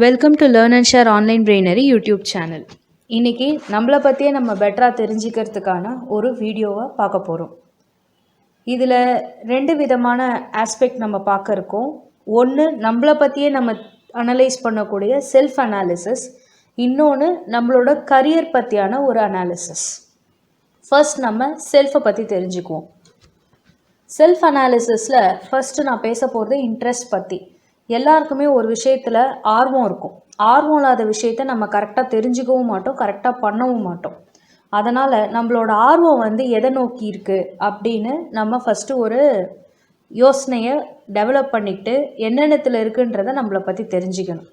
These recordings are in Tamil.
Welcome to learn and share online Brainery YouTube channel. இன்றைக்கி நம்மளை பற்றியே நம்ம பெட்டராக தெரிஞ்சுக்கிறதுக்கான ஒரு வீடியோவை பார்க்க போகிறோம். இதில் ரெண்டு விதமான ஆஸ்பெக்ட் நம்ம பார்க்க இருக்கோம். ஒன்று நம்மளை பற்றியே நம்ம அனலைஸ் பண்ணக்கூடிய செல்ஃப் அனாலிசிஸ், இன்னொன்று நம்மளோட கரியர் பற்றியான ஒரு அனாலிசிஸ். ஃபர்ஸ்ட் நம்ம செல்ஃபை பற்றி தெரிஞ்சுக்குவோம். செல்ஃப் அனாலிசிஸில் ஃபஸ்ட்டு நான் பேச போகிறது இன்ட்ரெஸ்ட் பற்றி. எல்லாருக்குமே ஒரு விஷயத்தில் ஆர்வம் இருக்கும். ஆர்வம் இல்லாத விஷயத்த நம்ம கரெக்டாக தெரிஞ்சுக்கவும் மாட்டோம், கரெக்டாக பண்ணவும் மாட்டோம். அதனால் நம்மளோட ஆர்வம் எதை நோக்கி இருக்குது அப்படின்னு நம்ம ஃபஸ்ட்டு ஒரு யோசனையை டெவலப் பண்ணிக்கிட்டு என்னென்னத்தில் இருக்குன்றதை நம்மளை பற்றி தெரிஞ்சுக்கணும்.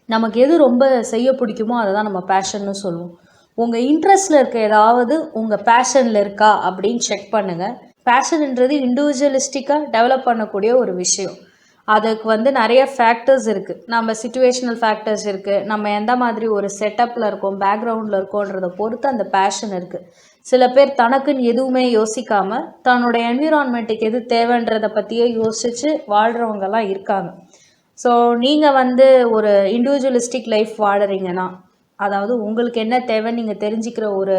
நமக்கு எது ரொம்ப செய்ய பிடிக்குமோ அதை தான் நம்ம பேஷன்னு சொல்லுவோம். உங்கள் இன்ட்ரெஸ்ட்டில் இருக்க ஏதாவது உங்கள் பேஷனில் இருக்கா அப்படின்னு செக் பண்ணுங்கள். பேஷன்ன்றது இண்டிவிஜுவலிஸ்டிக்காக டெவலப் பண்ணக்கூடிய ஒரு விஷயம். அதுக்கு நிறைய ஃபேக்டர்ஸ் இருக்குது. நம்ம சிச்சுவேஷனல் ஃபேக்டர்ஸ் இருக்குது, நம்ம எந்த மாதிரி ஒரு செட்டப்பில் இருக்கோம், பேக்ரவுண்டில் இருக்கோன்றதை பொறுத்து அந்த பேஷன் இருக்குது. சில பேர் தனக்குன்னு எதுவுமே யோசிக்காமல் தன்னோட என்விரான்மெண்ட்டுக்கு எது தேவைன்றதை பற்றியே யோசித்து வாழ்கிறவங்கெல்லாம் இருக்காங்க. ஸோ நீங்கள் ஒரு இண்டிவிஜுவலிஸ்டிக் லைஃப் வாழறீங்கன்னா, அதாவது உங்களுக்கு என்ன தேவைன்னு நீங்கள் தெரிஞ்சுக்கிற ஒரு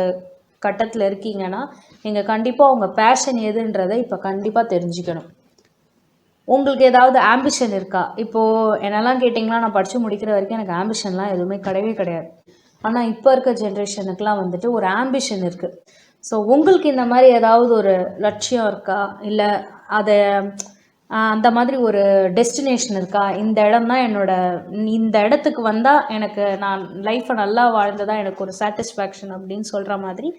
கட்டத்தில் இருக்கீங்கன்னா, நீங்கள் கண்டிப்பாக உங்கள் பேஷன் எதுன்றதை இப்போ கண்டிப்பாக தெரிஞ்சுக்கணும். உங்களுக்கு ஏதாவது ஆம்பிஷன் இருக்கா? இப்போது என்னெல்லாம் கேட்டிங்கன்னா, நான் படித்து முடிக்கிற வரைக்கும் எனக்கு ஆம்பிஷன்லாம் எதுவுமே கிடையவே கிடையாது. ஆனால் இப்போ இருக்க ஜென்ரேஷனுக்கெலாம் ஒரு ஆம்பிஷன் இருக்குது. ஸோ உங்களுக்கு இந்த மாதிரி ஏதாவது ஒரு லட்சியம் இருக்கா? இல்லை அதை அந்த மாதிரி ஒரு டெஸ்டினேஷன் இருக்கா? இந்த இடம் தான் இந்த இடத்துக்கு வந்தால் எனக்கு நான் லைஃப்பை நல்லா வாழ்ந்ததாக எனக்கு ஒரு சாட்டிஸ்ஃபேக்ஷன் அப்படின்னு சொல்கிற மாதிரி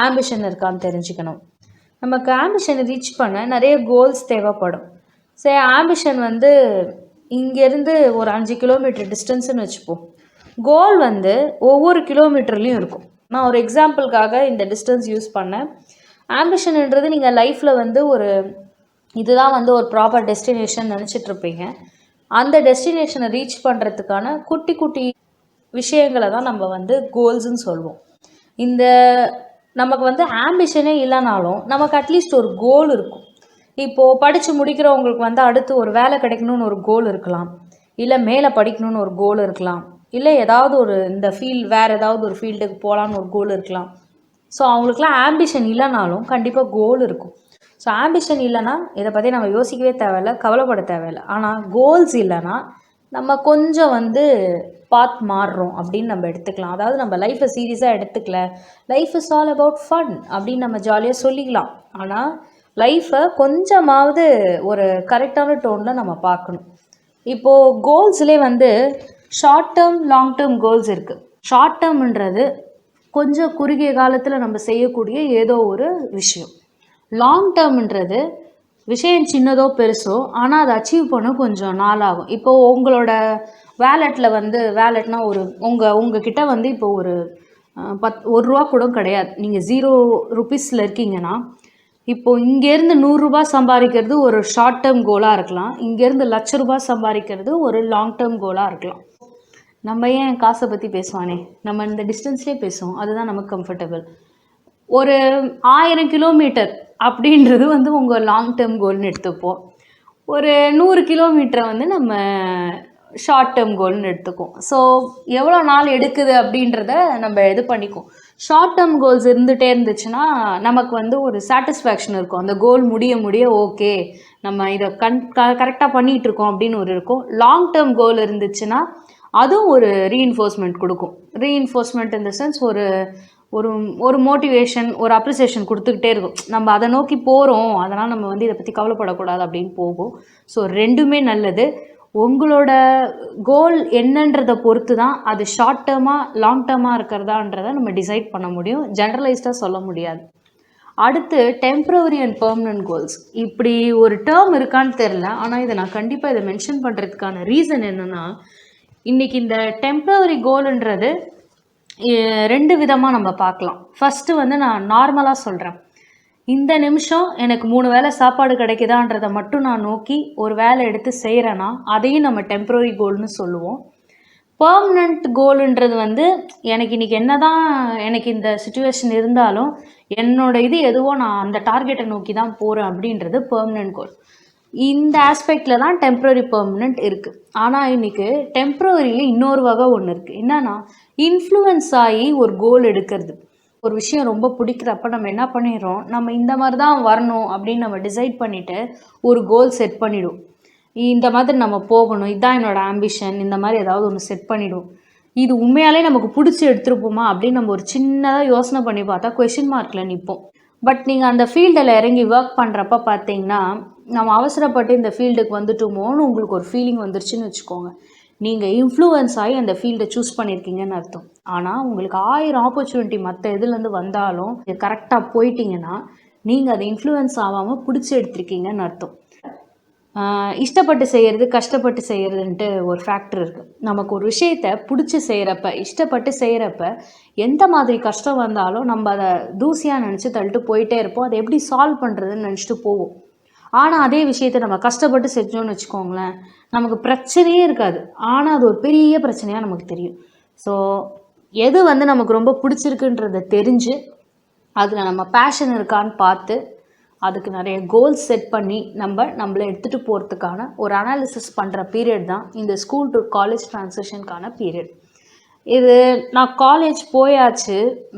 ஆம்பிஷன் இருக்கான்னு தெரிஞ்சுக்கணும். நமக்கு ஆம்பிஷனை ரீச் பண்ண நிறைய கோல்ஸ் தேவைப்படும். சரி, ஆம்பிஷன் இங்கேருந்து ஒரு 5 கிலோமீட்டர் டிஸ்டன்ஸுன்னு வச்சுப்போம். கோல் ஒவ்வொரு கிலோமீட்டர்லேயும் இருக்கும். நான் ஒரு எக்ஸாம்பிளுக்காக இந்த டிஸ்டன்ஸ் யூஸ் பண்ணேன். ஆம்பிஷன்ன்றது நீங்கள் லைஃப்பில் ஒரு இதுதான் ஒரு ப்ராப்பர் டெஸ்டினேஷன் நினச்சிட்ருப்பீங்க. அந்த டெஸ்டினேஷனை ரீச் பண்ணுறதுக்கான குட்டி குட்டி விஷயங்களை தான் நம்ம கோல்ஸுன்னு சொல்லுவோம். இந்த நமக்கு ஆம்பிஷனே இல்லைனாலும் நமக்கு அட்லீஸ்ட் ஒரு கோல் இருக்கும். இப்போது படித்து முடிக்கிறவங்களுக்கு அடுத்து ஒரு வேலை கிடைக்கணும்னு ஒரு கோல் இருக்கலாம், இல்லை மேலே படிக்கணும்னு ஒரு கோல் இருக்கலாம், இல்லை ஏதாவது ஒரு இந்த வேறு ஏதாவது ஒரு ஃபீல்டுக்கு போகலான்னு ஒரு கோல் இருக்கலாம். ஸோ அவங்களுக்குலாம் ஆம்பிஷன் இல்லைனாலும் கண்டிப்பாக கோல் இருக்கும். ஸோ ஆம்பிஷன் இல்லைன்னா இதை பற்றி நம்ம யோசிக்கவே தேவையில்லை, கவலைப்பட தேவையில்லை. ஆனால் கோல்ஸ் இல்லைன்னா நம்ம கொஞ்சம் பாத் மாறுறோம் அப்படின்னு நம்ம எடுத்துக்கலாம். அதாவது நம்ம லைஃப்பை சீரியஸாக எடுத்துக்கல, life is all about fun அப்படின்னு நம்ம ஜாலியாக சொல்லிக்கலாம். ஆனால் லைஃப்பை கொஞ்சமாவது ஒரு கரெக்டான டோனில் நம்ம பார்க்கணும். இப்போது கோல்ஸ்லேயே short term, long term goals இருக்குது. ஷார்ட் டேர்ம்ன்றது கொஞ்சம் குறுகிய காலத்தில் நம்ம செய்யக்கூடிய ஏதோ ஒரு விஷயம். லாங் டேர்ம்ன்றது விஷயம் சின்னதோ பெருசோ, ஆனால் அதை அச்சீவ் பண்ண கொஞ்சம் நாள் ஆகும். இப்போது உங்களோட வேலெட்டில் வேலெட்னா உங்ககிட்ட இப்போ ஒரு ₹1 கூட கிடையாது. நீங்கள் 0 ரூபீஸில் இருக்கீங்கன்னா, இப்போது இங்கேருந்து ₹100 சம்பாதிக்கிறது ஒரு ஷார்ட் டேர்ம் கோலாக இருக்கலாம், இங்கேருந்து ₹1,00,000 சம்பாதிக்கிறது ஒரு லாங் டேர்ம் கோலாக இருக்கலாம். நம்ம ஏன் காசை பற்றி பேசுவானே, நம்ம இந்த டிஸ்டன்ஸ்லேயே பேசுவோம், அதுதான் நமக்கு கம்ஃபர்டபுள். ஒரு 1000 கிலோமீட்டர் அப்படின்றது உங்கள் லாங் டேர்ம் கோல்னு எடுத்துப்போம். ஒரு 100 கிலோமீட்டரை நம்ம ஷார்ட் டேர்ம் கோல்னு எடுத்துக்கும். ஸோ எவ்வளோ நாள் எடுக்குது அப்படின்றத நம்ம இது பண்ணிக்குவோம். ஷார்ட் டேர்ம் கோல்ஸ் இருந்துகிட்டே இருந்துச்சுன்னா நமக்கு ஒரு சாட்டிஸ்ஃபேக்ஷன் இருக்கும். அந்த கோல் முடிய ஓகே, நம்ம இதை கரெக்டாக பண்ணிகிட்ருக்கோம் அப்படின்னு இருக்கும். லாங் டேர்ம் கோல் இருந்துச்சுன்னா அதுவும் ஒரு ரீஇன்ஃபோர்ஸ்மெண்ட் கொடுக்கும். ரீஇன்ஃபோர்ஸ்மெண்ட் இன் த சென்ஸ் ஒரு ஒரு ஒரு மோட்டிவேஷன், ஒரு அப்ரிசியேஷன் கொடுத்துக்கிட்டே இருக்கும். நம்ம அதை நோக்கி போகிறோம், அதனால் நம்ம இதை பற்றி கவலைப்படக்கூடாது அப்படின்னு போகும். ஸோ ரெண்டுமே நல்லது. உங்களோட கோல் என்னன்றதை பொறுத்து தான் அது ஷார்ட் டேர்மாக லாங் டேர்மாக இருக்கிறதான்றதை நம்ம டிசைட் பண்ண முடியும், ஜென்ரலைஸ்டாக சொல்ல முடியாது. அடுத்து டெம்ப்ரவரி அண்ட் பெர்மனன்ட் கோல்ஸ். இப்படி ஒரு டேர்ம் இருக்கான்னு தெரில, ஆனால் இதை நான் கண்டிப்பாக இதை மென்ஷன் பண்ணுறதுக்கான ரீசன் என்னென்னா, இன்றைக்கி இந்த டெம்ப்ரவரி கோலுன்றது 2 விதமாக நம்ம பார்க்கலாம். ஃபஸ்ட்டு நான் நார்மலாக சொல்கிறேன். இந்த நிமிஷம் எனக்கு 3 வேளை சாப்பாடு கிடைக்குதான்றதை மட்டும் நான் நோக்கி ஒரு வேலை எடுத்து செய்கிறேன்னா அதையும் நம்ம டெம்ப்ரவரி கோல்னு சொல்லுவோம். பெர்மனண்ட் கோலுன்றது எனக்கு இன்றைக்கி என்ன தான் எனக்கு இந்த சுச்சுவேஷன் இருந்தாலும் என்னோடய இது எதுவோ நான் அந்த டார்கெட்டை நோக்கி தான் போகிறேன் அப்படின்றது பெர்மனண்ட் கோல். இந்த ஆஸ்பெக்டில் தான் டெம்ப்ரரி பெர்மனெண்ட் இருக்குது. ஆனால் இன்றைக்கி டெம்ப்ரவரியில் இன்னொரு வகை ஒன்று இருக்குது. என்னென்னா இன்ஃப்ளூயன்ஸ் ஆகி ஒரு கோல் எடுக்கிறது. ஒரு விஷயம் ரொம்ப பிடிக்கிறப்ப நம்ம என்ன பண்ணிடுறோம், நம்ம இந்த மாதிரி தான் வரணும் அப்படின்னு நம்ம டிசைட் பண்ணிவிட்டு ஒரு கோல் செட் பண்ணிவிடும். இந்த மாதிரி நம்ம போகணும், இதுதான் என்னோடய ஆம்பிஷன், இந்த மாதிரி ஏதாவது ஒன்று செட் பண்ணிவிடும். இது உண்மையாலே நமக்கு பிடிச்சி எடுத்துருப்போமா அப்படின்னு நம்ம ஒரு சின்னதாக யோசனை பண்ணி பார்த்தா கொஷின் மார்க்கில் நிற்போம். பட் நீங்கள் அந்த ஃபீல்டில் இறங்கி ஒர்க் பண்ணுறப்ப பார்த்தீங்கன்னா, நம்ம அவசரப்பட்டு இந்த ஃபீல்டுக்கு வந்துட்டோமோன்னு உங்களுக்கு ஒரு ஃபீலிங் வந்துருச்சுன்னு வச்சுக்கோங்க. நீங்கள் இன்ஃப்ளூயன்ஸ் ஆகி அந்த ஃபீல்டை சூஸ் பண்ணியிருக்கீங்கன்னு அர்த்தம். ஆனால் உங்களுக்கு 1000 ஆப்பர்ச்சுனிட்டி மற்ற இதுலேருந்து வந்தாலும் கரெக்டாக போயிட்டீங்கன்னா நீங்கள் அதை இன்ஃப்ளூயன்ஸ் ஆகாமல் பிடிச்சி எடுத்திருக்கீங்கன்னு அர்த்தம். இஷ்டப்பட்டு செய்கிறது, கஷ்டப்பட்டு செய்கிறதுன்ட்டு ஒரு ஃபேக்டர் இருக்குது. நமக்கு ஒரு விஷயத்தை பிடிச்சி செய்கிறப்ப, இஷ்டப்பட்டு செய்கிறப்ப எந்த மாதிரி கஷ்டம் வந்தாலும் நம்ம அதை தூசியாக நினச்சி தள்ளிட்டு போயிட்டே இருப்போம். அதை எப்படி சால்வ் பண்ணுறதுன்னு நினச்சிட்டு போவோம். ஆனால் அதே விஷயத்தை நம்ம கஷ்டப்பட்டு செஞ்சோன்னு வச்சுக்கோங்களேன், நமக்கு பிரச்சனையே இருக்காது. ஆனால் அது ஒரு பெரிய பிரச்சனையாக நமக்கு தெரியும். ஸோ எது நமக்கு ரொம்ப பிடிச்சிருக்குன்றதை தெரிஞ்சு அதில் நம்ம பேஷன் இருக்கான்னு பார்த்து அதுக்கு நிறைய கோல்ஸ் செட் பண்ணி நம்மளை எடுத்துகிட்டு போகிறதுக்கான ஒரு அனாலிசிஸ் பண்ணுற பீரியட் தான் இந்த ஸ்கூல் டு காலேஜ் ட்ரான்சிஷனுக்கான பீரியட். இது நான் காலேஜ் போயாச்சு,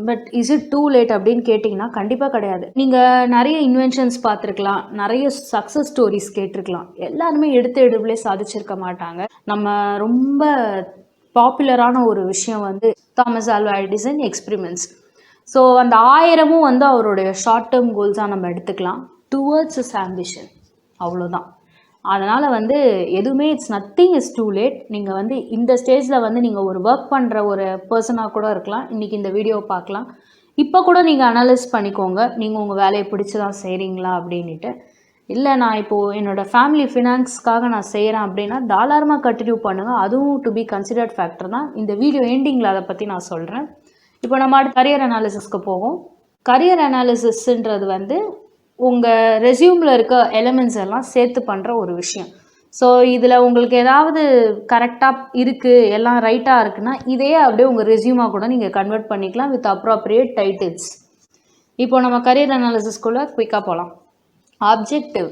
but is it too late அப்படின்னு கேட்டிங்கன்னா கண்டிப்பாக கிடையாது. நீங்கள் நிறைய இன்வென்ஷன்ஸ் பார்த்துருக்கலாம், நிறைய சக்ஸஸ் ஸ்டோரிஸ் கேட்டிருக்கலாம். எல்லாருமே எடுப்புலே சாதிச்சிருக்க மாட்டாங்க. நம்ம ரொம்ப பாப்புலரான ஒரு விஷயம் Thomas Alva Edison experiments. So அந்த 1000மும் அவருடைய ஷார்ட் டேர்ம் கோல்ஸாக நம்ம எடுத்துக்கலாம். டுவர்ட்ஸ் இஸ் ஆம்பிஷன், அவ்வளோதான். அதனால் எதுவுமே it's nothing is too late. நீங்கள் இந்த ஸ்டேஜில் நீங்கள் ஒரு ஒர்க் பண்ணுற ஒரு பர்சனாக கூட இருக்கலாம். இன்றைக்கி இந்த வீடியோவை பார்க்கலாம். இப்போ கூட நீங்கள் அனலைஸ் பண்ணிக்கோங்க, நீங்கள் உங்கள் வேலையை பிடிச்சி தான் செய்கிறீங்களா அப்படின்ட்டு. இல்லை நான் இப்போது என்னோடய ஃபேமிலி ஃபினான்ஸ்க்காக நான் செய்கிறேன் அப்படின்னா தாராளமாக கண்டினியூ பண்ணுங்கள். அதுவும் டு பி கன்சிடர்ட் ஃபேக்டர் தான். இந்த வீடியோ எண்டிங்கில் அதை பற்றி நான் சொல்கிறேன். இப்போ நம்ம அடுத்து கரியர் அனாலிசிஸ்க்கு போவோம். கரியர் அனாலிசிஸ்ன்றது உங்கள் ரெஸ்யூமில் இருக்க எலிமெண்ட்ஸ் எல்லாம் சேர்த்து பண்ணுற ஒரு விஷயம். ஸோ இதில் உங்களுக்கு ஏதாவது கரெக்டாக இருக்குது, எல்லாம் ரைட்டாக இருக்குன்னா இதையே அப்படியே உங்கள் ரெஸ்யூமாக கூட நீங்கள் கன்வெர்ட் பண்ணிக்கலாம் வித் அப்ராப்ரியேட் டைட்டில்ஸ். இப்போ நம்ம கரியர் அனாலிசிஸ்குள்ளே குயிக்காக போகலாம். ஆப்ஜெக்டிவ்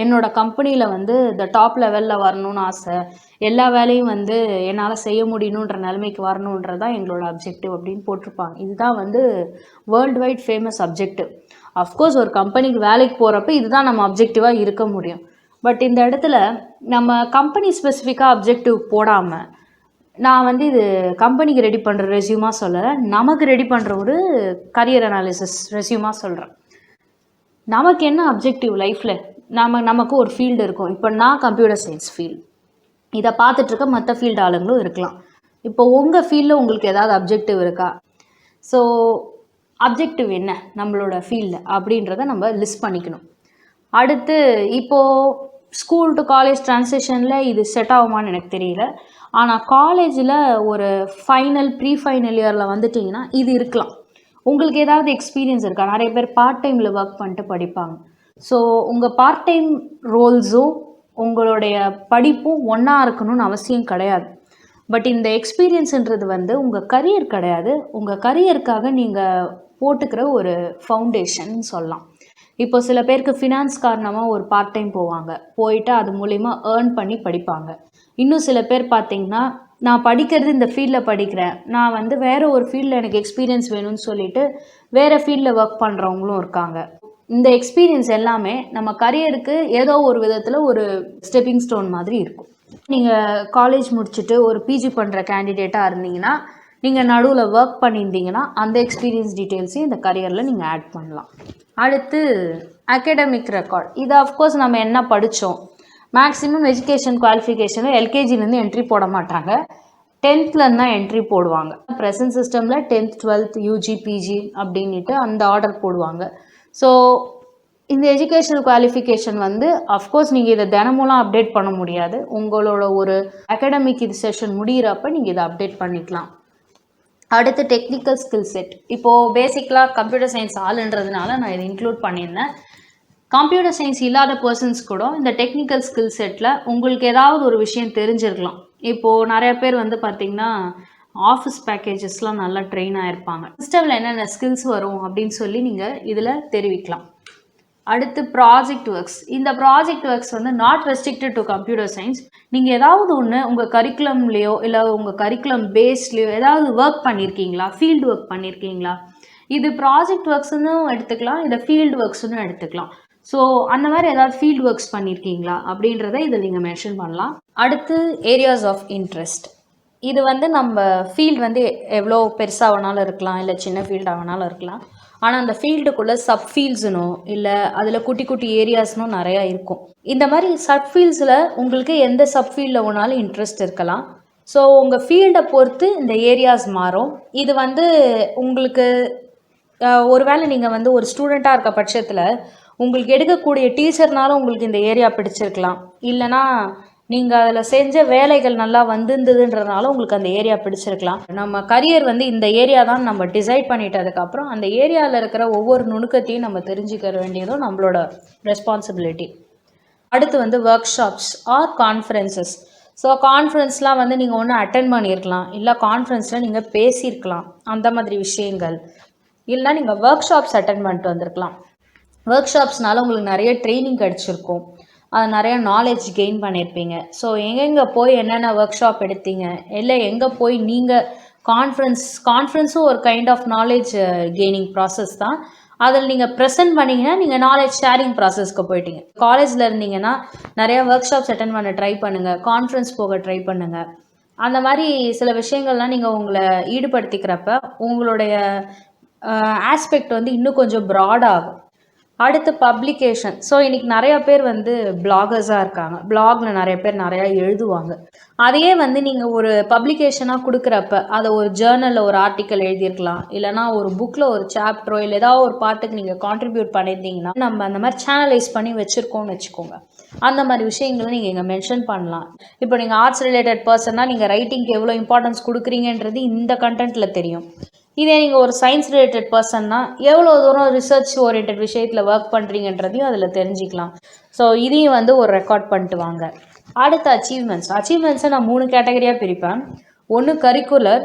என்னோடய கம்பெனியில் இந்த டாப் லெவலில் வரணும்னு ஆசை, எல்லா வேலையும் என்னால் செய்ய முடியணுன்ற நிலைமைக்கு வரணுன்றது தான் எங்களோட அப்ஜெக்டிவ் அப்படின்னு போட்டிருப்பாங்க. இதுதான் world wide famous objective. Of course ஒரு கம்பெனிக்கு வேலைக்கு போகிறப்ப இதுதான் நம்ம அப்ஜெக்டிவாக இருக்க முடியும். பட் இந்த இடத்துல நம்ம கம்பெனி ஸ்பெசிஃபிக்காக அப்ஜெக்டிவ் போடாமல் நான் இது கம்பெனிக்கு ரெடி பண்ணுற ரெஸ்யூமாக சொல்லலை, நமக்கு ரெடி பண்ணுற ஒரு கரியர் அனாலிசிஸ் ரெஸ்யூமாக சொல்கிறேன். நமக்கு என்ன அப்ஜெக்டிவ் லைஃப்பில், நமக்கு ஒரு ஃபீல்டு இருக்கும். இப்போ நான் கம்ப்யூட்டர் சயின்ஸ் ஃபீல்டு, இதை பார்த்துட்ருக்க மற்ற ஃபீல்டு ஆளுங்களும் இருக்கலாம். இப்போ உங்கள் ஃபீல்டில் உங்களுக்கு ஏதாவது அப்ஜெக்டிவ் இருக்கா? ஸோ அப்ஜெக்டிவ் என்ன நம்மளோட ஃபீல்டில் அப்படின்றத நம்ம லிஸ்ட் பண்ணிக்கணும். அடுத்து இப்போது ஸ்கூல் டு காலேஜ் ட்ரான்சிஷனில் இது செட் ஆகுமான்னு எனக்கு தெரியல. ஆனால் காலேஜில் ஒரு ப்ரீ ஃபைனல் இயரில் வந்துட்டிங்கன்னா இது இருக்கலாம். உங்களுக்கு ஏதாவது எக்ஸ்பீரியன்ஸ் இருக்கா? நிறைய பேர் பார்ட் டைமில் ஒர்க் பண்ணிட்டு படிப்பாங்க. ஸோ உங்கள் பார்ட் டைம் ரோல்ஸும் உங்களுடைய படிப்பும் ஒன்றா இருக்கணும்னு அவசியம் கிடையாது. பட் இந்த எக்ஸ்பீரியன்ஸுன்றது உங்கள் கரியர் கிடையாது, உங்கள் கரியருக்காக நீங்கள் போட்டுக்கிற ஒரு ஃபவுண்டேஷன் சொல்லலாம். இப்போ சில பேருக்கு ஃபினான்ஸ் காரணமாக ஒரு பார்ட் டைம் போயிட்டு அது மூலிமா ஏர்ன் பண்ணி படிப்பாங்க. இன்னும் சில பேர் பார்த்திங்கன்னா நான் படிக்கிறது இந்த ஃபீல்டில் படிக்கிறேன், நான் வேறு ஒரு ஃபீல்டில் எனக்கு எக்ஸ்பீரியன்ஸ் வேணும்னு சொல்லிட்டு வேறு ஃபீல்டில் ஒர்க் பண்ணுறவங்களும் இருக்காங்க. இந்த எக்ஸ்பீரியன்ஸ் எல்லாமே நம்ம கரியருக்கு ஏதோ ஒரு விதத்தில் ஒரு ஸ்டெப்பிங் ஸ்டோன் மாதிரி இருக்கும். நீங்கள் காலேஜ் முடிச்சுட்டு ஒரு பிஜி பண்ணுற கேண்டிடேட்டாக இருந்தீங்கன்னா, நீங்கள் நடுவில் ஒர்க் பண்ணியிருந்தீங்கன்னா அந்த எக்ஸ்பீரியன்ஸ் டீட்டெயில்ஸையும் இந்த கரியரில் நீங்கள் ஆட் பண்ணலாம். அடுத்து அகாடமிக் ரெக்கார்ட். இது அஃப்கோர்ஸ் நம்ம என்ன படித்தோம், மேக்ஸிமம் எஜுகேஷன் குவாலிஃபிகேஷனில் எல்கேஜிலேருந்து என்ட்ரி போட மாட்டாங்க, 10th தான் என்ட்ரி போடுவாங்க. ப்ரெசன்ட் சிஸ்டமில் 10th 12th யூஜி பிஜி அப்படின்ட்டு அந்த ஆர்டர் போடுவாங்க. ஸோ இந்த எஜுகேஷனல் குவாலிஃபிகேஷன் அஃப்கோர்ஸ் நீங்கள் இதை தினமுலாம் அப்டேட் பண்ண முடியாது. உங்களோட ஒரு அகாடமிக் இது செஷன் முடிகிறப்ப நீங்கள் இதை அப்டேட் பண்ணிக்கலாம். அடுத்து டெக்னிக்கல் ஸ்கில் செட். இப்போது பேசிக்கலாக கம்ப்யூட்டர் சயின்ஸ் ஆளுன்றதுனால நான் இதை இன்க்ளூட் பண்ணியிருந்தேன். கம்ப்யூட்டர் சயின்ஸ் இல்லாத பர்சன்ஸ் கூட இந்த டெக்னிக்கல் ஸ்கில் செட்டில் உங்களுக்கு ஏதாவது ஒரு விஷயம் தெரிஞ்சிருக்கலாம். இப்போது நிறைய பேர் பார்த்திங்கன்னா ஆஃபீஸ் பேக்கேஜஸ்லாம் நல்லா ட்ரெயின் ஆகிருப்பாங்க. சிஸ்டமில் என்னென்ன ஸ்கில்ஸ் வரும் அப்படின்னு சொல்லி நீங்கள் இதில் தெரிவிக்கலாம். அடுத்து ப்ராஜெக்ட் ஒர்க்ஸ். இந்த ப்ராஜெக்ட் ஒர்க்ஸ் வந்து not restricted to computer science. நீங்கள் ஏதாவது ஒன்று உங்கள் கரிக்குலம்லேயோ இல்லை உங்கள் கரிக்குலம் பேஸ்லேயோ ஏதாவது ஒர்க் பண்ணியிருக்கீங்களா, ஃபீல்டு ஒர்க் பண்ணியிருக்கீங்களா? இது ப்ராஜெக்ட் ஒர்க்ஸ்னு எடுத்துக்கலாம், இதை ஃபீல்டு ஒர்க்ஸ்னு எடுத்துக்கலாம். ஸோ அந்த மாதிரி ஏதாவது ஃபீல்டு ஒர்க்ஸ் பண்ணியிருக்கீங்களா அப்படின்றத இதில் நீங்கள் மென்ஷன் பண்ணலாம். அடுத்து ஏரியாஸ் ஆஃப் இன்ட்ரெஸ்ட். இது வந்து நம்ம ஃபீல்டு வந்து எவ்வளோ பெருசாக வேணாலும் இருக்கலாம், இல்லை சின்ன ஃபீல்டாக வேணாலும் இருக்கலாம். ஆனால் அந்த ஃபீல்டுக்குள்ளே சப்ஃபீல்ட்ஸுனோ இல்லை அதில் குட்டி குட்டி ஏரியாஸ்னோ நிறையா இருக்கும். இந்த மாதிரி சப்ஃபீல்ட்ஸில் உங்களுக்கு எந்த சப்ஃபீல்டில் வேணாலும் இன்ட்ரெஸ்ட் இருக்கலாம். ஸோ உங்கள் ஃபீல்டை பொறுத்து இந்த ஏரியாஸ் மாறும். இது வந்து உங்களுக்கு ஒருவேளை நீங்கள் வந்து ஒரு ஸ்டூடெண்ட்டாக இருக்க பட்சத்தில் உங்களுக்கு எடுக்கக்கூடிய டீச்சர்னாலும் உங்களுக்கு இந்த ஏரியா பிடிச்சிருக்கலாம், இல்லைனா நீங்கள் அதில் செஞ்ச வேலைகள் நல்லா வந்திருந்ததுன்றதுனால உங்களுக்கு அந்த ஏரியா பிடிச்சிருக்கலாம். நம்ம கரியர் வந்து இந்த ஏரியா தான் நம்ம டிசைட் பண்ணிட்டதுக்கப்புறம் அந்த ஏரியாவில் இருக்கிற ஒவ்வொரு நுணுக்கத்தையும் நம்ம தெரிஞ்சுக்க வேண்டியதும் நம்மளோட ரெஸ்பான்சிபிலிட்டி. அடுத்து வந்து workshops or conferences. So கான்ஃபரன்ஸ்லாம் வந்து நீங்கள் ஒன்று அட்டென்ட் பண்ணியிருக்கலாம், இல்லை கான்ஃபரன்ஸில் நீங்கள் பேசியிருக்கலாம், அந்த மாதிரி விஷயங்கள். இல்லைனா நீங்கள் ஒர்க் ஷாப்ஸ் அட்டென்ட் பண்ணிட்டு வந்திருக்கலாம். ஒர்க் ஷாப்ஸ்னால உங்களுக்கு நிறைய ட்ரைனிங் கிடச்சிருக்கும், அது நிறையா நாலேஜ் கெயின் பண்ணியிருப்பீங்க. ஸோ எங்கெங்கே போய் என்னென்ன ஒர்க் ஷாப் எடுத்தீங்க, இல்லை எங்கே போய் நீங்கள் கான்ஃபரன்ஸும் ஒரு kind of knowledge gaining process தான். அதில் நீங்கள் ப்ரெசென்ட் பண்ணிங்கன்னா நீங்கள் நாலேஜ் ஷேரிங் ப்ராசஸ்க்கு போயிட்டீங்க. காலேஜில் இருந்தீங்கன்னா நிறையா ஒர்க் ஷாப்ஸ் அட்டென்ட் பண்ண ட்ரை பண்ணுங்கள், கான்ஃபரன்ஸ் போக ட்ரை பண்ணுங்கள். அந்த மாதிரி சில விஷயங்கள்லாம் நீங்கள் உங்களை ஈடுபடுத்திக்கிறப்ப உங்களுடைய ஆஸ்பெக்ட் வந்து இன்னும் கொஞ்சம் ப்ராடாகும். அடுத்து பப்ளிகேஷன். ஸோ இன்றைக்கி நிறையா பேர் வந்து பிளாகர்ஸாக இருக்காங்க, பிளாகில் நிறைய பேர் நிறையா எழுதுவாங்க. அதையே வந்து நீங்கள் ஒரு பப்ளிகேஷனாக கொடுக்குறப்ப அதை ஒரு ஜேர்னலில் ஒரு ஆர்டிக்கல் எழுதியிருக்கலாம், இல்லைனா ஒரு புக்கில் ஒரு சாப்டரோ இல்லை ஏதாவது ஒரு பாட்டுக்கு நீங்கள் கான்ட்ரிபியூட் பண்ணியிருந்தீங்கன்னா நம்ம அந்த மாதிரி சேனலைஸ் பண்ணி வச்சுருக்கோம்னு வச்சுக்கோங்க. அந்த மாதிரி விஷயங்களை நீங்கள் இங்கே மென்ஷன் பண்ணலாம். இப்போ நீங்கள் ஆர்ட்ஸ் ரிலேட்டட் பர்சன்னா நீங்கள் ரைட்டிங்க்கு எவ்வளோ இம்பார்ட்டன்ஸ் கொடுக்குறீங்கன்றது இந்த கண்டென்ட்டில் தெரியும். இதே நீங்கள் ஒரு சயின்ஸ் ரிலேட்டட் பர்சன்னா எவ்வளோ தூரம் ரிசர்ச் ஓரியன்ட் விஷயத்தில் ஒர்க் பண்ணுறீங்கன்றதையும் அதில் தெரிஞ்சுக்கலாம். ஸோ இதையும் வந்து ஒரு ரெக்கார்ட் பண்ணிட்டு வாங்க. அடுத்த அச்சீவ்மெண்ட்ஸை நான் 3 கேட்டகரியாக பிரிப்பேன். ஒன்று கரிக்குலர்,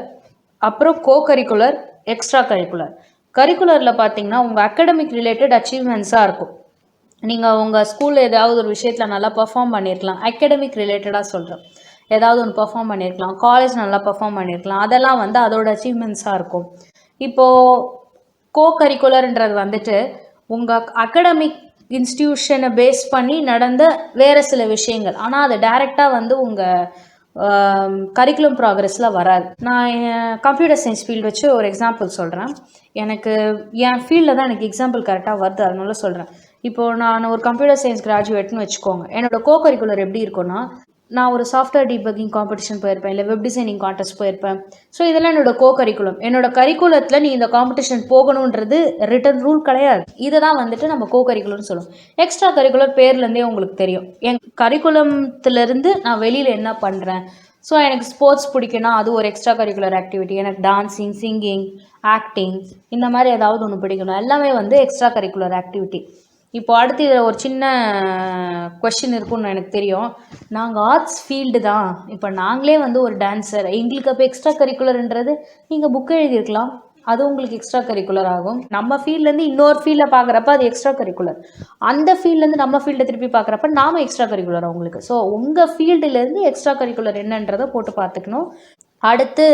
அப்புறம் கோ கரிக்குலர், எக்ஸ்ட்ரா கரிக்குலர். கரிக்குலரில் பார்த்தீங்கன்னா உங்கள் அகடமிக் ரிலேட்டட் அச்சீவ்மெண்ட்ஸாக இருக்கும். நீங்கள் உங்கள் ஸ்கூலில் ஏதாவது ஒரு விஷயத்தில் நல்லா பர்ஃபார்ம் பண்ணியிருக்கலாம், அகடமிக் ரிலேட்டடாக சொல்கிறேன். ஏதாவது ஒன்று பர்ஃபார்ம் பண்ணியிருக்கலாம், காலேஜ் நல்லா பர்ஃபார்ம் பண்ணியிருக்கலாம், அதெல்லாம் வந்து அதோட அச்சீவ்மெண்ட்ஸாக இருக்கும். இப்போது கோ கரிக்குலர்ன்றது வந்துட்டு உங்கள் அகடமிக் இன்ஸ்டிடியூஷனை பேஸ் பண்ணி நடந்த வேறு சில விஷயங்கள், ஆனால் அது டைரெக்டாக வந்து உங்கள் கரிக்குலம் ப்ராக்ரஸில் வராது. நான் கம்ப்யூட்டர் சயின்ஸ் ஃபீல்டு வச்சு ஒரு எக்ஸாம்பிள் சொல்கிறேன். எனக்கு என் ஃபீல்டில் தான் எனக்கு எக்ஸாம்பிள் கரெக்டாக வருது, அதனால சொல்கிறேன். இப்போது நான் ஒரு கம்ப்யூட்டர் சயின்ஸ் கிராஜுவேட்னு வச்சுக்கோங்க. என்னோடய கோ கரிக்குலர் எப்படி இருக்குன்னா, நான் ஒரு சாஃப்ட்வேர் டீபக்கிங் காம்படிஷன் போயிருப்பேன், இல்லை வெப் டிசைனிங் கான்டெஸ்ட் போயிருப்பேன். ஸோ இதெல்லாம் என்னோடய கோ கரிக்குலம். என்னோட கரிக்குலத்தில் நீ இந்த காம்படிஷன் போகணுன்றது ரிட்டன் ரூல் கிடையாது. இதை தான் வந்துட்டு நம்ம கோ கரிக்குலர்னு சொல்லுவோம். எக்ஸ்ட்ரா கரிக்குலர் பேர்லேருந்தே உங்களுக்கு தெரியும், என் கரிக்குலத்துலேருந்து நான் வெளியில் என்ன பண்ணுறேன். ஸோ எனக்கு ஸ்போர்ட்ஸ் பிடிக்குன்னா அது ஒரு எக்ஸ்ட்ரா கரிக்குலர் ஆக்டிவிட்டி. எனக்கு டான்ஸிங், சிங்கிங், ஆக்டிங் இந்த மாதிரி ஏதாவது ஒன்று பிடிக்கணும், எல்லாமே வந்து எக்ஸ்ட்ரா கரிக்குலர் ஆக்டிவிட்டி. இப்போ அடுத்து இதில் ஒரு சின்ன கொஷின் இருக்குன்னு எனக்கு தெரியும். நாங்கள் ஆர்ட்ஸ் ஃபீல்டு தான், இப்போ நாங்களே வந்து ஒரு டான்ஸர், எங்களுக்கு அப்போ எக்ஸ்ட்ரா கரிக்குலர்ன்றது நீங்கள் புக் எழுதியிருக்கலாம், அது உங்களுக்கு எக்ஸ்ட்ரா கரிக்குலர் ஆகும். நம்ம ஃபீல்ட்லேருந்து இன்னொரு ஃபீல்டில் பார்க்குறப்ப அது எக்ஸ்ட்ரா கரிக்குலர், அந்த ஃபீல்ட்லேருந்து நம்ம ஃபீல்டை திருப்பி பார்க்குறப்ப நாம் எக்ஸ்ட்ரா கரிக்குலர் உங்களுக்கு. ஸோ உங்கள் ஃபீல்டுலேருந்து எக்ஸ்ட்ரா கரிக்குலர் என்னன்றதை போட்டு பார்த்துக்கணும். அடுத்து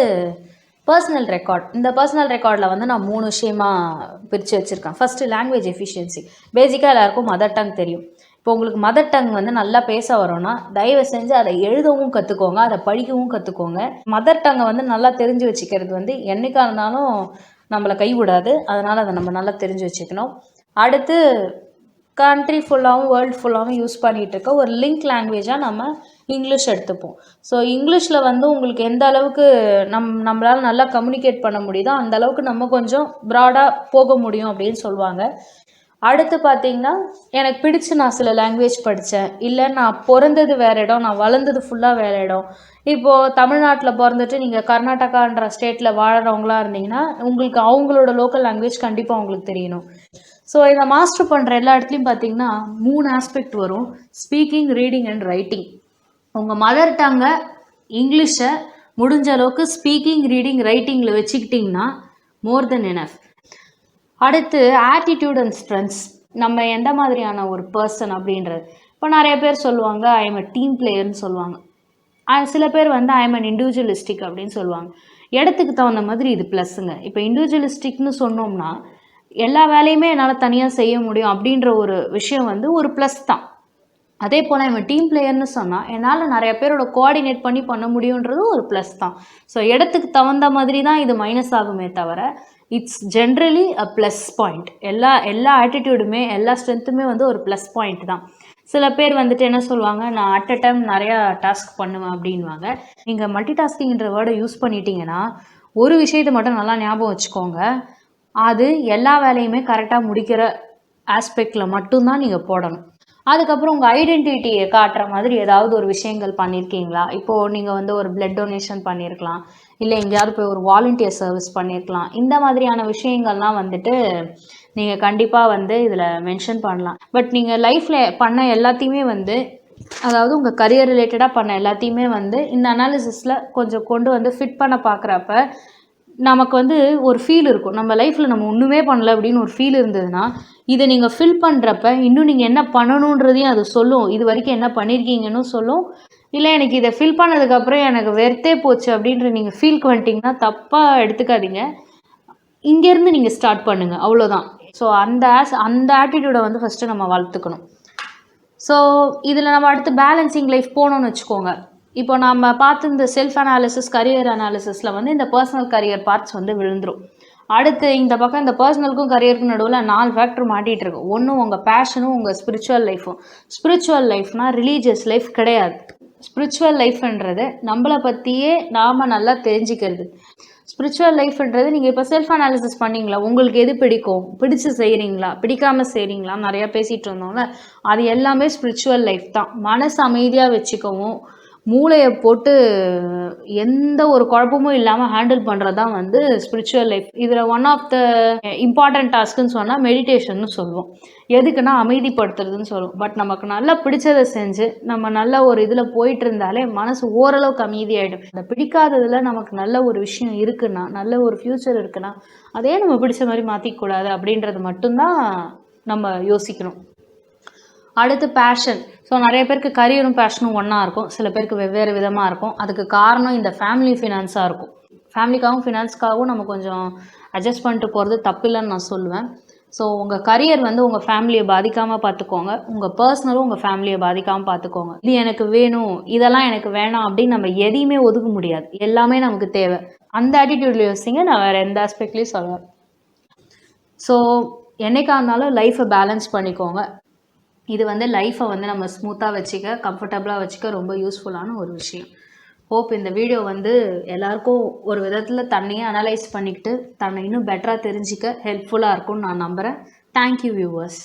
பர்சனல் ரெக்கார்ட். இந்த பர்சனல் ரெக்கார்டில் வந்து நான் 3 விஷயமாக பிரித்து வச்சுருக்கேன். First language efficiency. பேசிக்காக எல்லாருக்கும் மதர் டங் தெரியும். இப்போ உங்களுக்கு மதர் டங் வந்து நல்லா பேச வரோன்னா தயவு செஞ்சு அதை எழுதவும் கற்றுக்கோங்க, அதை படிக்கவும் கற்றுக்கோங்க. மதர் டங்கை வந்து நல்லா தெரிஞ்சு வச்சுக்கிறது வந்து என்றைக்காக இருந்தாலும் நம்மளை கைவிடாது, அதனால் அதை நம்ம நல்லா தெரிஞ்சு வச்சுக்கணும். அடுத்து கண்ட்ரி ஃபுல்லாகவும் வேர்ல்டு ஃபுல்லாகவும் யூஸ் பண்ணிகிட்டு இருக்க ஒரு லிங்க் லாங்குவேஜாக நம்ம இங்கிலீஷ் எடுத்துப்போம். ஸோ இங்கிலீஷில் வந்து உங்களுக்கு எந்த அளவுக்கு நம்மளால் நல்லா கம்யூனிகேட் பண்ண முடியுதோ அந்த அளவுக்கு நம்ம கொஞ்சம் ப்ராடாக போக முடியும் அப்படின்னு சொல்லுவாங்க. அடுத்து பார்த்திங்கன்னா எனக்கு பிடிச்சி நான் சில லாங்குவேஜ் படித்தேன், இல்லை நான் பிறந்தது வேறு இடம், நான் வளர்ந்தது ஃபுல்லாக வேறு இடம். இப்போது தமிழ்நாட்டில் பிறந்துட்டு நீங்கள் கர்நாடகான்ற ஸ்டேட்டில் வாழறவங்களா இருந்தீங்கன்னா உங்களுக்கு அவங்களோட லோக்கல் லாங்குவேஜ் கண்டிப்பாக உங்களுக்கு தெரியணும். ஸோ இதை மாஸ்டர் பண்ணுற எல்லா இடத்துலையும் பார்த்திங்கன்னா 3 ஆஸ்பெக்ட் வரும்: ஸ்பீக்கிங், ரீடிங் அண்ட் ரைட்டிங். உங்கள் மதர் டங்கை இங்கிலீஷை முடிஞ்ச அளவுக்கு ஸ்பீக்கிங், ரீடிங், ரைட்டிங்கில் வச்சுக்கிட்டிங்கன்னா மோர் தென் எனஃப். அடுத்து ஆட்டிடியூட் அண்ட் ஸ்ட்ரென்த்ஸ். நம்ம எந்த மாதிரியான ஒரு பர்சன் அப்படின்றது. இப்போ நிறைய பேர் சொல்லுவாங்க ஐ எம் அ டீம் பிளேயர்னு சொல்லுவாங்க. சில பேர் வந்து ஐ எம் அன் இண்டிவிஜுவலிஸ்டிக் அப்படின்னு சொல்லுவாங்க. இடத்துக்கு தகுந்த மாதிரி இது ப்ளஸ்ஸுங்க. இப்போ இண்டிவிஜுவலிஸ்டிக்னு சொன்னோம்னா, எல்லா வேலையுமே என்னால் தனியாக செய்ய முடியும் அப்படின்ற ஒரு விஷயம் வந்து ஒரு ப்ளஸ் தான். அதே போல் இவன் டீம் பிளேயர்னு சொன்னால் என்னால் நிறைய பேரோட கோஆர்டினேட் பண்ண முடியுன்றது ஒரு ப்ளஸ் தான். ஸோ இடத்துக்கு தகுந்த மாதிரி தான் இது மைனஸ் ஆகுமே தவிர it's generally a plus point. எல்லா ஆட்டிடியூடுமே எல்லா ஸ்ட்ரென்த்துமே வந்து ஒரு ப்ளஸ் பாயிண்ட் தான். சில பேர் வந்துட்டு என்ன சொல்லுவாங்க, நான் அட் அ டைம் நிறையா டாஸ்க் பண்ணுவேன் அப்படின்வாங்க. நீங்கள் மல்டி டாஸ்கிங்ன்ற வேர்டை யூஸ் பண்ணிட்டீங்கன்னா ஒரு விஷயத்தை மட்டும் நல்லா ஞாபகம் வச்சுக்கோங்க. அது எல்லா வேலையுமே கரெக்டாக முடிக்கிற ஆஸ்பெக்டில் மட்டும்தான் நீங்கள் போடணும். அதுக்கப்புறம் உங்கள் ஐடென்டிட்டியை காட்டுற மாதிரி ஏதாவது ஒரு விஷயங்கள் பண்ணியிருக்கீங்களா? இப்போது நீங்கள் வந்து ஒரு பிளட் டொனேஷன் பண்ணியிருக்கலாம், இல்லை எங்கேயாவது போய் ஒரு வாலண்டியர் சர்வீஸ் பண்ணியிருக்கலாம். இந்த மாதிரியான விஷயங்கள்லாம் வந்துட்டு நீங்கள் கண்டிப்பாக வந்து இதில் மென்ஷன் பண்ணலாம். பட் நீங்கள் லைஃப்பில் பண்ண எல்லாத்தையுமே வந்து, அதாவது உங்கள் கரியர் ரிலேட்டடாக பண்ண எல்லாத்தையுமே வந்து இந்த அனாலிசிஸில் கொஞ்சம் கொண்டு வந்து ஃபிட் பண்ண பார்க்குறப்ப நமக்கு வந்து ஒரு ஃபீல் இருக்கும். நம்ம லைஃப்பில் நம்ம ஒன்றுமே பண்ணல அப்படின்னு ஒரு ஃபீல் இருந்ததுன்னா, இதை நீங்கள் ஃபில் பண்ணுறப்ப இன்னும் நீங்கள் என்ன பண்ணணுன்றதையும் அது சொல்லும். இது வரைக்கும் என்ன பண்ணியிருக்கீங்கன்னு சொல்லும். இல்லை எனக்கு இதை ஃபில் பண்ணதுக்கப்புறம் எனக்கு வெறுத்தே போச்சு அப்படின்ற நீங்கள் ஃபீல்க்கு வந்துட்டிங்கன்னா தப்பாக எடுத்துக்காதீங்க. இங்கேருந்து நீங்கள் ஸ்டார்ட் பண்ணுங்கள், அவ்வளோதான். ஸோ அந்த ஆட்டிடியூடை வந்து ஃபஸ்ட்டு நம்ம வளர்த்துக்கணும். ஸோ இதில் நம்ம அடுத்து பேலன்சிங் லைஃப் போகணுன்னு வச்சுக்கோங்க. இப்போ நம்ம பார்த்து இந்த செல்ஃப் அனாலிசிஸ், கரியர் அனாலிசிஸில் வந்து இந்த பர்சனல் கரியர் பார்ட்ஸ் வந்து விழுந்துரும். அடுத்து இந்த பக்கம் இந்த பர்சனலுக்கும் கரியருக்கும் நடுவில் 4 ஃபேக்டர் மாட்டிகிட்டு இருக்கும். ஒன்று உங்கள் பேஷனும் உங்கள் ஸ்பிரிச்சுவல் லைஃப்பும். ஸ்பிரிச்சுவல் லைஃப்னால் ரிலீஜியஸ் லைஃப் கிடையாது. ஸ்பிரிச்சுவல் லைஃப்ன்றது நம்மளை பற்றியே நாம் நல்லா தெரிஞ்சுக்கிறது. ஸ்பிரிச்சுவல் லைஃப்ன்றது நீங்கள் இப்போ செல்ஃப் அனாலிசிஸ் பண்ணிங்களா, உங்களுக்கு எது பிடிக்கும், பிடிச்சி செய்கிறீங்களா, பிடிக்காமல் செய்கிறீங்களா, நிறையா பேசிகிட்டு இருந்தோம்ல, அது எல்லாமே ஸ்பிரிச்சுவல் லைஃப் தான். மனசு அமைதியாக வச்சுக்கவும், மூளையை போட்டு எந்த ஒரு குழப்பமும் இல்லாமல் ஹேண்டில் பண்ணுறது தான் வந்து ஸ்பிரிச்சுவல் லைஃப். இதில் ஒன் ஆஃப் த இம்பார்ட்டன்ட் டாஸ்க்குன்னு சொன்னால் மெடிடேஷன்னு சொல்லுவோம். எதுக்குன்னா அமைதிப்படுத்துறதுன்னு சொல்லுவோம். பட் நமக்கு நல்லா பிடிச்சதை செஞ்சு நம்ம நல்ல ஒரு இதில் போயிட்டு இருந்தாலே மனசு ஓரளவுக்கு அமைதியாகிடும். அந்த பிடிக்காததில் நமக்கு நல்ல ஒரு விஷயம் இருக்குன்னா, நல்ல ஒரு ஃப்யூச்சர் இருக்குன்னா, அதே நம்ம பிடிச்ச மாதிரி மாற்றிக்கூடாது அப்படின்றது மட்டும்தான் நம்ம யோசிக்கணும். அடுத்து பேஷன். ஸோ நிறைய பேருக்கு கரியரும் பேஷனும் ஒன்றா இருக்கும், சில பேருக்கு வெவ்வேறு விதமாக இருக்கும். அதுக்கு காரணம் இந்த ஃபேமிலி ஃபினான்ஸாக இருக்கும். ஃபேமிலிக்காகவும் ஃபினான்ஸ்க்காகவும் நம்ம கொஞ்சம் அட்ஜஸ்ட் பண்ணிட்டு போகிறது தப்பில்லைன்னு நான் சொல்லுவேன். ஸோ உங்கள் கரியர் வந்து உங்கள் ஃபேமிலியை பாதிக்காமல் பார்த்துக்கோங்க, உங்கள் பர்சனலும் உங்கள் ஃபேமிலியை பாதிக்காமல் பார்த்துக்கோங்க. இது எனக்கு வேணும், இதெல்லாம் எனக்கு வேணாம் அப்படின்னு நம்ம எதையுமே ஒதுக்க முடியாது. எல்லாமே நமக்கு தேவை. அந்த ஆட்டிடியூடில் யோசிங்க, நான் வேறு எந்த ஆஸ்பெக்ட்லேயும் சொல்லுவேன். ஸோ என்னைக்காக இருந்தாலும் லைஃப்பை பேலன்ஸ் பண்ணிக்கோங்க. இது வந்து லைஃப்பை வந்து நம்ம ஸ்மூத்தாக வச்சுக்க, கம்ஃபர்டபுளாக வச்சுக்க ரொம்ப யூஸ்ஃபுல்லான ஒரு விஷயம். ஹோப் இந்த வீடியோ வந்து எல்லாருக்கும் ஒரு விதத்தில் தன்னையே அனலைஸ் பண்ணிக்கிட்டு தன்னை இன்னும் பெட்டராக தெரிஞ்சிக்க ஹெல்ப்ஃபுல்லாக இருக்கும்னு நான் நம்புகிறேன். Thank you viewers.